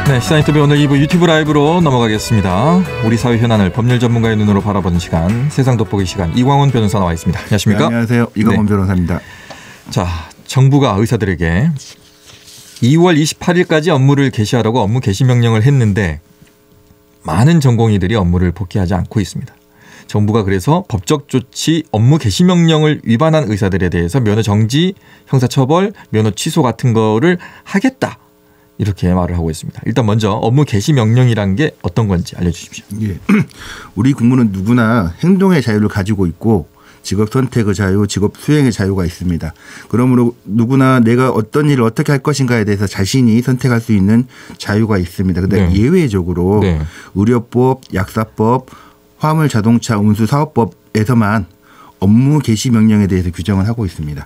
네, 시사인터뷰 오늘 2부 유튜브 라이브로 넘어가겠습니다. 우리 사회 현안을 법률 전문가의 눈으로 바라보는 시간, 세상 돋보기 시간, 이광훈 변호사 나와 있습니다. 안녕하십니까? 네, 안녕하세요. 이광훈 변호사입니다. 자, 정부가 의사들에게 2월 28일까지 업무를 개시하라고 업무 개시 명령을 했는데 많은 전공의들이 업무를 복귀하지 않고 있습니다. 정부가 그래서 법적 조치 업무 개시 명령을 위반한 의사들에 대해서 면허 정지, 형사처벌, 면허 취소 같은 거를 하겠다. 이렇게 말을 하고 있습니다. 일단 먼저 업무 개시 명령이란 게 어떤 건지 알려주십시오. 예. 우리 국민은 누구나 행동의 자유를 가지고 있고 직업 선택의 자유, 직업 수행의 자유가 있습니다. 그러므로 누구나 내가 어떤 일을 어떻게 할 것인가에 대해서 자신이 선택할 수 있는 자유가 있습니다. 그런데 예외적으로 의료법, 약사법, 화물 자동차 운수 사업법에서만 업무 개시 명령에 대해서 규정을 하고 있습니다.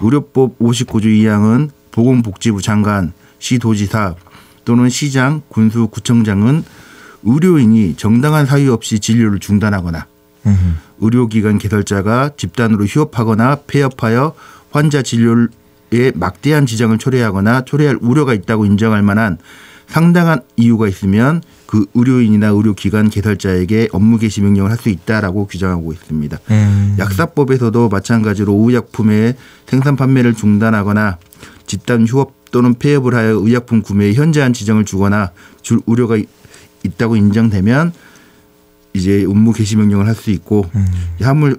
의료법 59조 2항은 보건복지부 장관, 시도지사 또는 시장, 군수, 구청장은 의료인이 정당한 사유 없이 진료를 중단하거나 의료기관 개설자가 집단으로 휴업하거나 폐업하여 환자 진료에 막대한 지장을 초래하거나 초래할 우려가 있다고 인정할 만한 상당한 이유가 있으면 그 의료인이나 의료기관 개설자에게 업무 개시 명령을 할 수 있다라고 규정하고 있습니다. 약사법에서도 마찬가지로 의약품의 생산 판매를 중단하거나 집단 휴업 또는 폐업을 하여 의약품 구매에 현저한 지장을 주거나 줄 우려가 있다고 인정되면 이제 업무 개시 명령을 할 수 있고 화물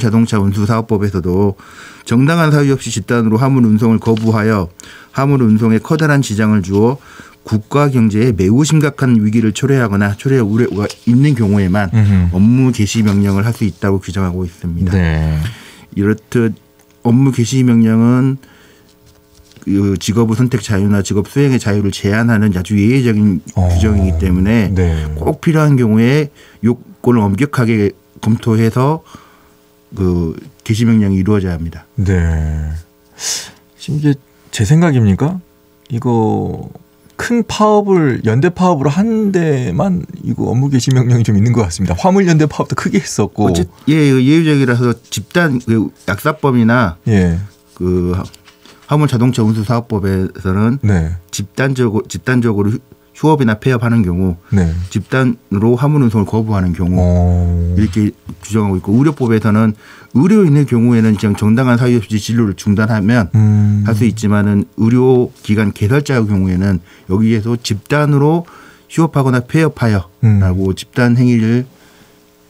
자동차 운수 사업법에서도 정당한 사유 없이 집단으로 화물 운송을 거부하여 화물 운송에 커다란 지장을 주어 국가 경제에 매우 심각한 위기를 초래하거나 초래할 우려가 있는 경우에만 업무 개시 명령을 할 수 있다고 규정하고 있습니다. 네. 이렇듯 업무 개시 명령은 직업의 선택 자유나 직업 수행의 자유를 제한하는 아주 예외적인 규정이기 때문에 꼭 필요한 경우에 요건을 엄격하게 검토해서 그 개시 명령이 이루어져야 합니다. 네. 지금 이게 제 생각입니까? 이거 큰 파업을 연대 파업으로 한 데만 이거 업무 개시 명령이 좀 있는 것 같습니다. 화물 연대 파업도 크게 했었고. 예외적이라서 집단 약사법이나 그 화물 자동차 운수 사업법에서는 집단적으로 휴업이나 폐업하는 경우 집단으로 화물 운송을 거부하는 경우 이렇게 규정하고 있고 의료법에서는 의료인의 경우에는 그냥 정당한 사유 없이 진료를 중단하면 할 수 있지만은 의료기관 개설자의 경우에는 여기에서 집단으로 휴업하거나 폐업하여라고 집단 행위를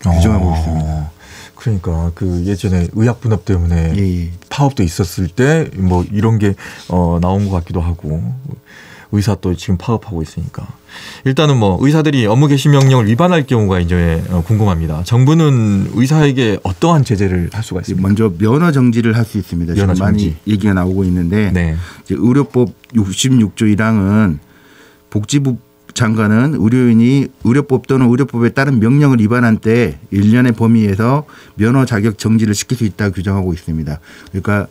규정하고 있습니다. 그러니까 그 예전에 의약분업 때문에 파업도 있었을 때 뭐 이런 게 나온 것 같기도 하고 의사 또 지금 파업하고 있으니까 일단은 뭐 의사들이 업무 개시 명령을 위반할 경우가 이제 궁금합니다. 정부는 의사에게 어떠한 제재를 할 수가 있습니까? 먼저 면허 정지를 할 수 있습니다. 지금 많이 얘기가 나오고 있는데 이제 의료법 66조 1항은 복지부 장관은 의료인이 의료법 또는 의료법에 따른 명령을 위반한 때 1년의 범위에서 면허 자격 정지를 시킬 수 있다고 규정하고 있습니다. 그러니까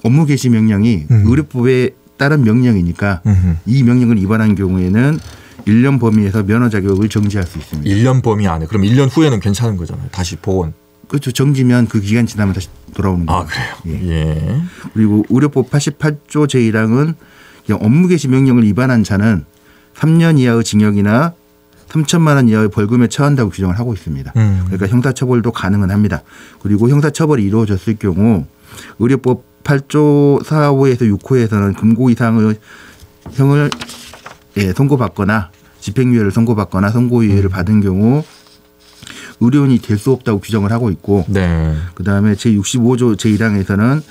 업무 개시 명령이 의료법에 따른 명령이니까 이 명령을 위반한 경우에는 1년 범위에서 면허 자격을 정지할 수 있습니다. 1년 범위 안에. 그럼 1년 후에는 괜찮은 거잖아요. 다시 복원. 그렇죠. 정지면 그 기간 지나면 다시 돌아오는 거예요. 그래요? 그리고 의료법 88조 제1항은 업무 개시 명령을 위반한 자는 3년 이하의 징역이나 3천만 원 이하의 벌금에 처한다고 규정을 하고 있습니다. 그러니까 형사처벌도 가능은 합니다. 그리고 형사처벌이 이루어졌을 경우 의료법 8조 4호에서 6호에서는 금고 이상의 형을 선고받거나 집행유예를 선고받거나 선고유예를 받은 경우 의료인이 될 수 없다고 규정을 하고 있고 그다음에 제65조 제1항에서는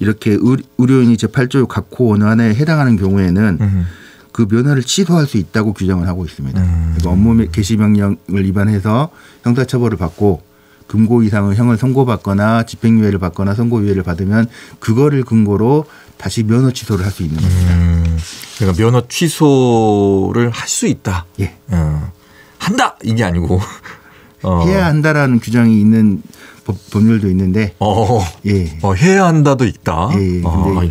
이렇게 의료인이 제8조 각호 어느 하나에 해당하는 경우에는 그 면허를 취소할 수 있다고 규정을 하고 있습니다. 그러니까 업무 개시 명령을 위반해서 형사처벌을 받고 금고 이상의 형을 선고받거나 집행유예를 받거나 선고유예를 받으면 그거를 근거로 다시 면허 취소를 할 수 있는 겁니다. 그러니까 면허 취소를 할 수 있다. 한다 이게 아니고 해야 한다라는 규정이 있는 법률도 있는데 해야 한다도 있다. 근데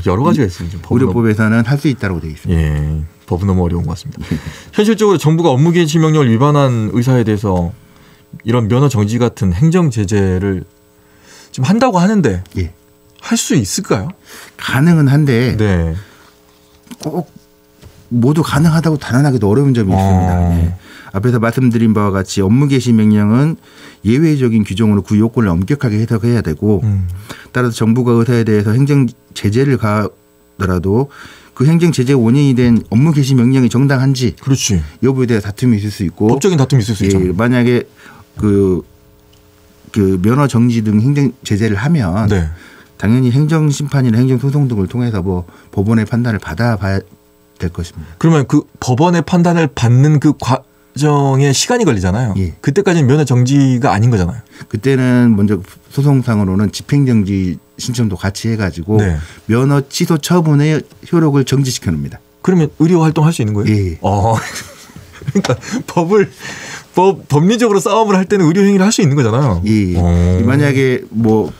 여러 가지가 있습니다. 의료법에서는 할 수 있다고 되어 있습니다. 법은 너무 어려운 것 같습니다. 현실적으로 정부가 업무 개시 명령을 위반한 의사에 대해서 이런 면허 정지 같은 행정 제재를 지금 한다고 하는데 할 수 있을까요? 가능은 한데 꼭 모두 가능하다고 단언하기도 어려운 점이 있습니다. 예. 앞에서 말씀드린 바와 같이 업무 개시 명령은 예외적인 규정으로 그 요건을 엄격하게 해석해야 되고 따라서 정부가 의사에 대해서 행정 제재를 가하더라도 그 행정 제재 원인이 된 업무 개시 명령이 정당한지 그렇지. 여부에 대해 다툼이 있을 수 있고 법적인 다툼이 있을 수 있죠. 만약에 그 면허 정지 등 행정 제재를 하면 네. 당연히 행정 심판이나 행정 소송 등을 통해서 뭐 법원의 판단을 받아봐야 될 것입니다. 그러면 그 법원의 판단을 받는 그 과정에 시간이 걸리잖아요. 예. 그때까지는 면허 정지가 아닌 거잖아요. 그때는 먼저 소송상으로는 집행정지 신청도 같이 해가지고 네. 면허 취소 처분의 효력을 정지시켜 놓습니다. 그러면 의료 활동할 수 있는 거예요? 예. 그러니까 법리적으로 싸움을 할 때는 의료 행위를 할 수 있는 거잖아요. 예. 만약에 뭐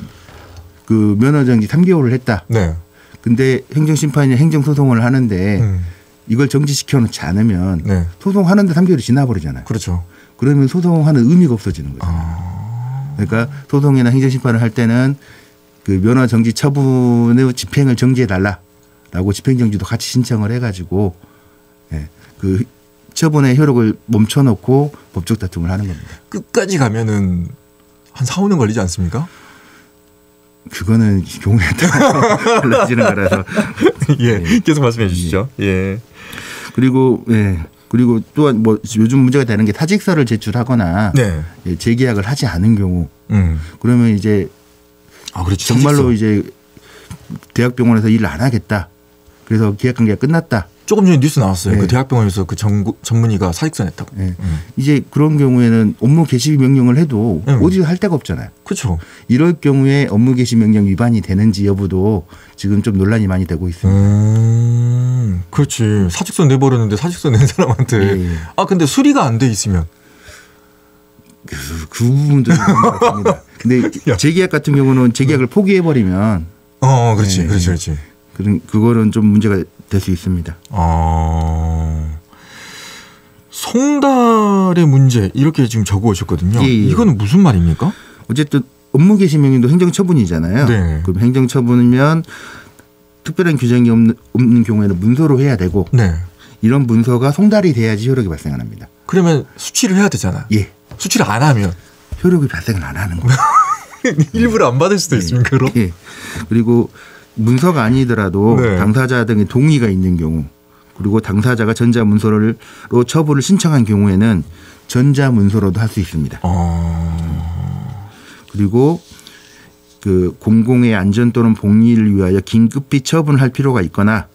그 면허 정지 3개월을 했다. 네. 근데 행정심판이 행정소송을 하는데 이걸 정지시켜 놓지 않으면 네. 소송하는데 3개월이 지나버리잖아요. 그렇죠. 그러면 소송하는 의미가 없어지는 거죠. 그러니까 소송이나 행정심판을 할 때는 그 면허 정지 처분의 집행을 정지해달라라고 집행정지도 같이 신청을 해가지고 그 처분의 효력을 멈춰놓고 법적 다툼을 하는 겁니다. 끝까지 가면은 한 4, 5년 걸리지 않습니까? 그거는 경우에 따라 달라지는 거라서. 예, 계속 말씀해 주시죠. 예. 그리고 또한 뭐 요즘 문제가 되는 게 사직서를 제출하거나 네. 재계약을 하지 않은 경우 그러면 이제 그렇지. 정말로 이제 대학병원에서 일을 안 하겠다. 그래서 계약관계가 끝났다. 조금 전에 뉴스 나왔어요. 네. 그 대학병원에서 그 전문의가 사직서 냈다고. 네. 이제 그런 경우에는 업무 개시 명령을 해도 어디 할 데가 없잖아요. 그렇죠. 이럴 경우에 업무 개시 명령 위반이 되는지 여부도 지금 좀 논란이 많이 되고 있습니다. 그렇지. 사직서 내버렸는데 사직서 낸 사람한테 근데 수리가 안 돼 있으면 그 부분도 있는 것 같습니다. 근데 재계약 같은 경우는 재계약을 포기해버리면 그렇지. 그렇지. 그거는 좀 문제가 될 수 있습니다. 송달의 문제 이렇게 지금 적어 오셨거든요. 이거는 무슨 말입니까? 어쨌든 업무 개시 명령도 행정처분이잖아요. 네. 그럼 행정처분이면 특별한 규정이 없는 경우에는 문서로 해야 되고 이런 문서가 송달이 돼야지 효력이 발생을 합니다. 그러면 수치를 해야 되잖아요. 예. 수치를 안 하면 효력이 발생을 안 하는 거예요. 일부러 안 받을 수도 있습니까? 그럼? 예. 그리고 문서가 아니더라도 당사자 등의 동의가 있는 경우 그리고 당사자가 전자문서로 처분을 신청한 경우에는 전자문서로도 할 수 있습니다. 그리고 그 공공의 안전 또는 복리를 위하여 긴급히 처분할 필요가 있거나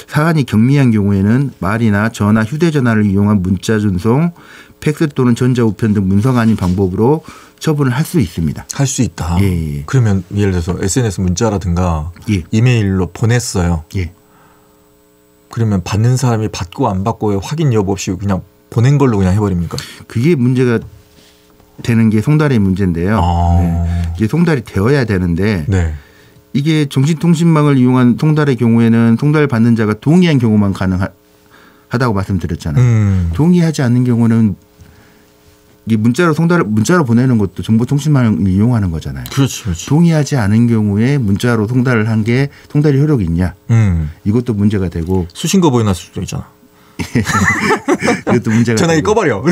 사안이 경미한 경우에는 말이나 전화, 휴대전화를 이용한 문자 전송, 팩스 또는 전자우편 등 문서가 아닌 방법으로 처분을 할 수 있습니다. 할 수 있다. 예. 그러면 예를 들어서 SNS 문자라든가 이메일로 보냈어요. 그러면 받는 사람이 받고 안 받고의 확인 여부 없이 그냥 보낸 걸로 그냥 해버립니까? 그게 문제가 되는 게 송달의 문제인데요. 이게 송달이 되어야 되는데 이게 정신통신망을 이용한 송달의 경우에는 송달 받는 자가 동의한 경우만 가능하다고 말씀드렸잖아요. 동의하지 않는 경우는 이게 문자로 보내는 것도 정보통신망을 이용하는 거잖아요. 그렇지. 동의하지 않은 경우에 문자로 송달을 한 게 송달이 효력이 있냐? 이것도 문제가 되고 수신거 보여놨을 수도 있잖아. 이것도 문제가 전화기 꺼버려.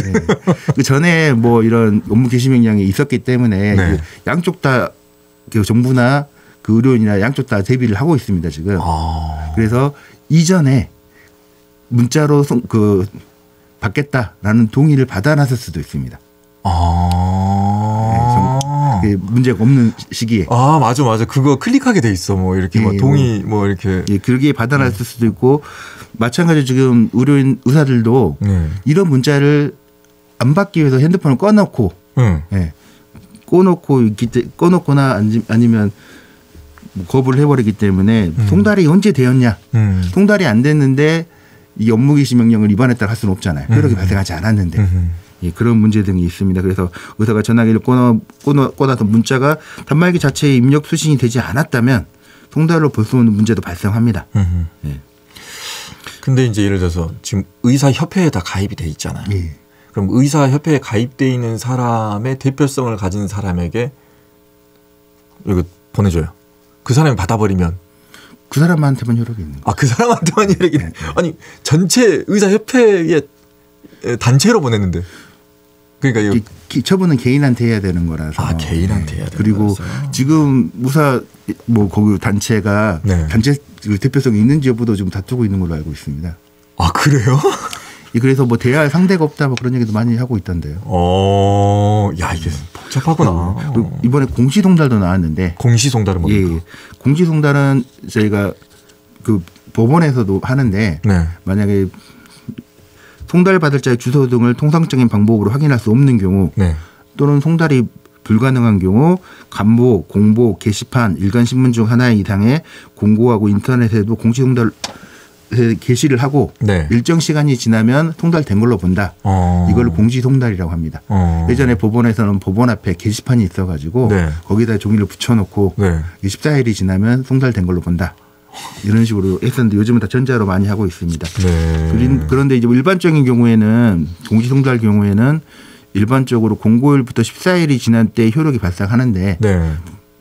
그 전에 뭐 이런 업무 개시 명령이 있었기 때문에 양쪽 다 정부나 그 의료인이나 양쪽 다 대비를 하고 있습니다 지금. 그래서 이전에 문자로 받겠다라는 동의를 받아놨을 수도 있습니다. 문제가 없는 시기에. 맞아. 그거 클릭하게 돼 있어. 뭐 이렇게 뭐 동의 뭐 이렇게. 그렇게 받아놨을 수도 있고 마찬가지로 지금 의료인 의사들도 이런 문자를 안 받기 위해서 핸드폰을 꺼놓고 꺼놓거나 아니면 거부를 해버리기 때문에 송달이 언제 되었냐. 송달이 안 됐는데 이 업무 개시 명령을 위반했다고 할 수는 없잖아요. 효력이 발생하지 않았는데. 그런 문제 등이 있습니다. 그래서 의사가 전화기를 꺼놔서 문자가 단말기 자체에 입력 수신이 되지 않았다면 송달로 볼 수 없는 문제도 발생합니다. 근데 이제 예를 들어서 지금 의사협회에 다 가입이 돼 있잖아요. 그럼 의사협회에 가입돼 있는 사람의 대표성을 가진 사람에게 이거 보내줘요. 그 사람이 받아버리면 그 사람한테만 효력이 있는 거예요. 아, 그 사람한테만 효력이 있는. 아니 전체 의사협회의 단체로 보냈는데. 그러니까 처분은 개인한테 해야 되는 거라서. 아, 개인한테 해야 되는 그리고 거라서. 지금 무사 뭐 거기 단체가 네. 단체 대표성이 있는지 여부도 지금 다투고 있는 걸로 알고 있습니다. 아, 그래요? 그래서 뭐 대화할 상대가 없다 뭐 그런 얘기도 많이 하고 있던데요. 야, 이게 복잡하구나. 그리고 이번에 공시송달도 나왔는데. 공시송달은 뭡니까? 예, 공시송달은 저희가 그 법원에서도 하는데 네. 만약에 송달 받을 자의 주소 등을 통상적인 방법으로 확인할 수 없는 경우 네. 또는 송달이 불가능한 경우 간보, 공보, 게시판, 일간신문 중 하나 이상의 공고하고 인터넷에도 공시송달 게시를 하고 네. 일정 시간이 지나면 송달된 걸로 본다. 이걸 공시송달이라고 합니다. 예전에 법원에서는 법원 앞에 게시판이 있어가지고 네. 거기다 종이를 붙여놓고 네. 14일이 지나면 송달된 걸로 본다. 이런 식으로 했었는데 요즘은 다 전자로 많이 하고 있습니다. 네. 그런데 이제 일반적인 경우에는 공시송달 경우에는 일반적으로 공고일부터 14일이 지난 때 효력이 발생하는데 네.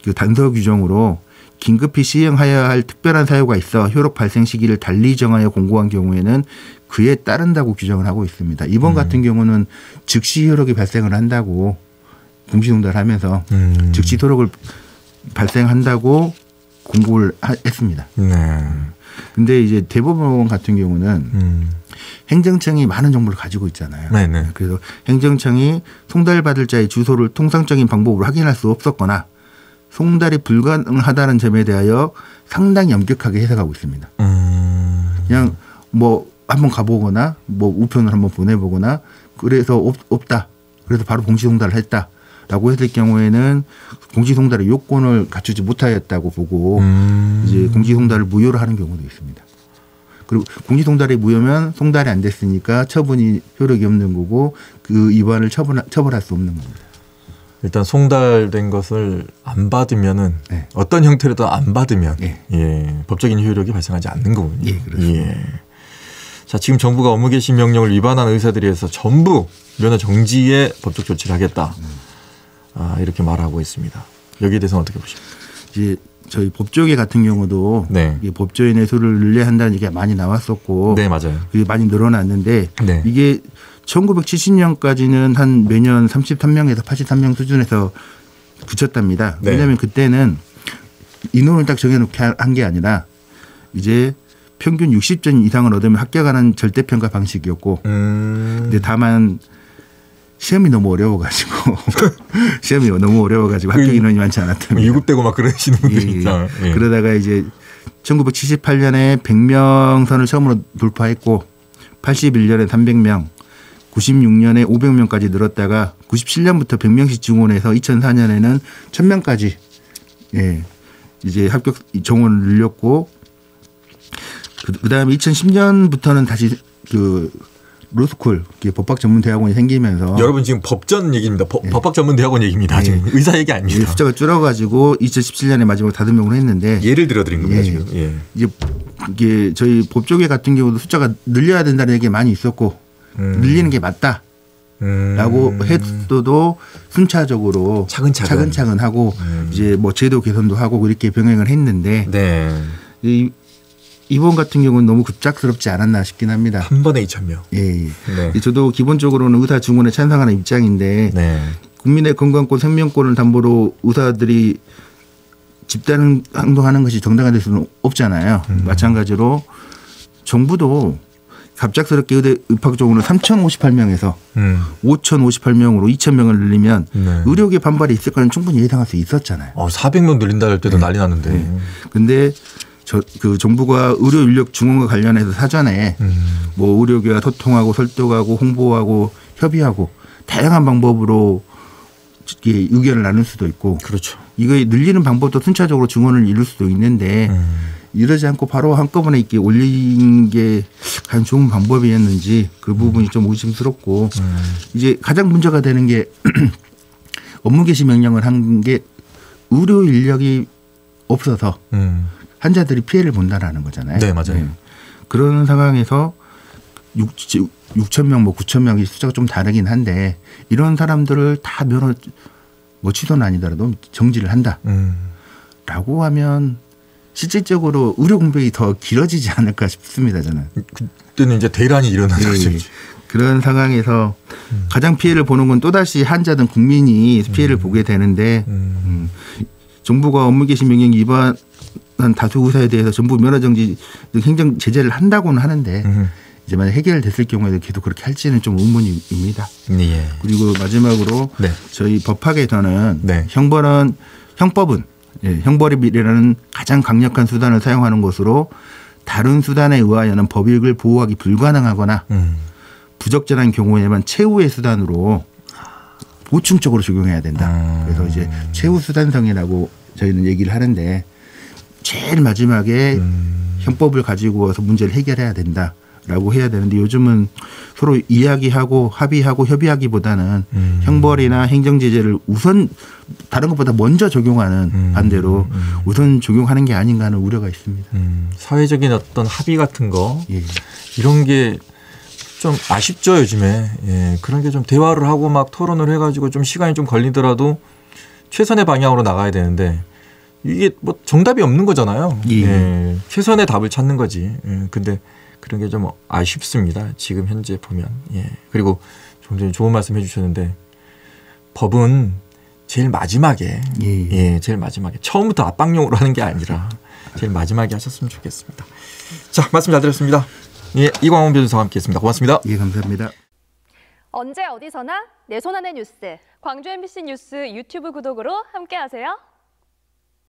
그 단서 규정으로 긴급히 시행하여야 할 특별한 사유가 있어 효력 발생 시기를 달리 정하여 공고한 경우에는 그에 따른다고 규정을 하고 있습니다. 이번 같은 경우는 즉시 효력이 발생을 한다고 공시송달 하면서 즉시 효력을 발생한다고 공고를 했습니다. 네. 근데 이제 대법원 같은 경우는 행정청이 많은 정보를 가지고 있잖아요. 네네. 그래서 행정청이 송달받을 자의 주소를 통상적인 방법으로 확인할 수 없었거나 송달이 불가능하다는 점에 대하여 상당히 엄격하게 해석하고 있습니다. 그냥 뭐 한번 가보거나 뭐 우편을 한번 보내보거나 그래서 없다. 그래서 바로 공시송달을 했다라고 했을 경우에는 공시송달의 요건을 갖추지 못하였다고 보고 이제 공시송달을 무효로 하는 경우도 있습니다. 그리고 공시송달이 무효면 송달이 안 됐으니까 처분이 효력이 없는 거고 그 위반을 처벌할 수 없는 겁니다. 일단 송달된 것을 안 받으면은 네. 어떤 형태로든 안 받으면 네. 예, 법적인 효력이 발생하지 않는 거군요. 예, 그렇습니다. 예. 자, 지금 정부가 업무 개시 명령을 위반한 의사들에 대해서 전부 면허 정지의 법적 조치를 하겠다. 이렇게 말하고 있습니다. 여기에 대해서는 어떻게 보십니까? 이제 저희 법조계 같은 경우도 네. 법조인의 수를 늘려한다는 얘기가 많이 나왔었고 네, 맞아요. 그게 많이 늘어났는데 네. 이게 1970년까지는 한 매년 33명에서 83명 수준에서 붙였답니다. 네. 왜냐하면 그때는 인원을 딱 정해놓게 한 게 아니라 이제 평균 60점 이상을 얻으면 합격하는 절대평가 방식이었고 근데 다만 시험이 너무 어려워가지고 합격 인원이 많지 않았답니다. 유급되고 막 그러시는 분들이 있잖아요. 예. 그러다가 이제 1978년에 100명 선을 처음으로 돌파했고 81년에 300명 96년에 500명까지 늘었다가 97년부터 100명씩 증원해서 2004년에는 1000명까지 예, 이제 합격 정원을 늘렸고 그다음에 2010년부터는 다시 그 로스쿨 법학 전문 대학원이 생기면서 여러분 지금 법전 얘기입니다. 법학 전문 대학원 얘기입니다. 지금 의사 얘기 아닙니다. 숫자가 줄어가지고 2017년에 마지막 5명으로 했는데 예를 들어드린 겁니다. 지금. 예. 이게 저희 법조계 같은 경우도 숫자가 늘려야 된다는 얘기가 많이 있었고 늘리는 게 맞다. 라고 했어도 순차적으로 차근차근 하고 이제 뭐 제도 개선도 하고 이렇게 병행을 했는데 네. 이번 같은 경우는 너무 급작스럽지 않았나 싶긴 합니다. 한 번에 2,000명. 예. 네. 저도 기본적으로는 의사 증원에 찬성하는 입장인데 네. 국민의 건강권 생명권을 담보로 의사들이 집단 행동하는 것이 정당화될 수는 없잖아요. 마찬가지로 정부도 갑작스럽게 의대 입학 정원을 3,058명에서 5,058명으로 2,000명을 늘리면 네. 의료계 반발이 있을 거는 충분히 예상할 수 있었잖아요. 400명 늘린다 할 때도 난리 났는데. 그런데 그 정부가 의료 인력 증원과 관련해서 사전에 뭐 의료계와 소통하고 설득하고 홍보하고 협의하고 다양한 방법으로 의견을 나눌 수도 있고 그렇죠. 이거 늘리는 방법도 순차적으로 증원을 이룰 수도 있는데 이러지 않고 바로 한꺼번에 이렇게 올린 게 과연 좋은 방법이었는지 그 부분이 좀 의심스럽고 이제 가장 문제가 되는 게 업무 개시 명령을 한 게 의료 인력이 없어서 환자들이 피해를 본다라는 거잖아요. 네, 맞아요. 네. 그런 상황에서 6,000명, 뭐 9,000명이 숫자가 좀 다르긴 한데 이런 사람들을 다 면허 뭐 취소는 아니더라도 정지를 한다라고 하면 실질적으로 의료 공백이 더 길어지지 않을까 싶습니다. 저는. 그때는 이제 대란이 일어나는 거죠. 그런 상황에서 가장 피해를 보는 건 또다시 환자든 국민이 피해를 보게 되는데 정부가 업무 개시 명령 위반한 다수 의사에 대해서 전부 면허정지 등 행정 제재를 한다고는 하는데 이제 만약 해결됐을 경우에도 계속 그렇게 할지는 좀 의문입니다. 예. 그리고 마지막으로 네. 저희 법학에서는 네. 형법은 형벌이라는 가장 강력한 수단을 사용하는 것으로 다른 수단에 의하여는 법익을 보호하기 불가능하거나 부적절한 경우에만 최후의 수단으로 보충적으로 적용해야 된다. 그래서 이제 최후 수단성이라고 저희는 얘기를 하는데 제일 마지막에 형법을 가지고 와서 문제를 해결해야 된다라고 해야 되는데 요즘은 서로 이야기하고 합의하고 협의하기보다는 형벌이나 행정제재를 우선 다른 것보다 먼저 적용하는 반대로 우선 적용하는 게 아닌가 하는 우려가 있습니다. 사회적인 어떤 합의 같은 거 예. 이런 게 좀 아쉽죠 요즘에. 예, 그런 게 좀 대화를 하고 막 토론을 해가지고 좀 시간이 좀 걸리더라도 최선의 방향으로 나가야 되는데 이게 뭐 정답이 없는 거잖아요. 예. 예, 최선의 답을 찾는 거지. 예, 근데 그런 게 좀 아쉽습니다. 지금 현재 보면. 예, 그리고 좀 전에 좋은 말씀 해주셨는데 법은 제일 마지막에 예, 제일 마지막에 처음부터 압박용으로 하는 게 아니라 제일 마지막에 하셨으면 좋겠습니다. 자, 말씀 잘 들었습니다. 예, 이광훈 변호사와 함께했습니다. 고맙습니다. 예, 감사합니다. 언제 어디서나 내 손 안의 뉴스. 광주 MBC 뉴스 유튜브 구독으로 함께하세요.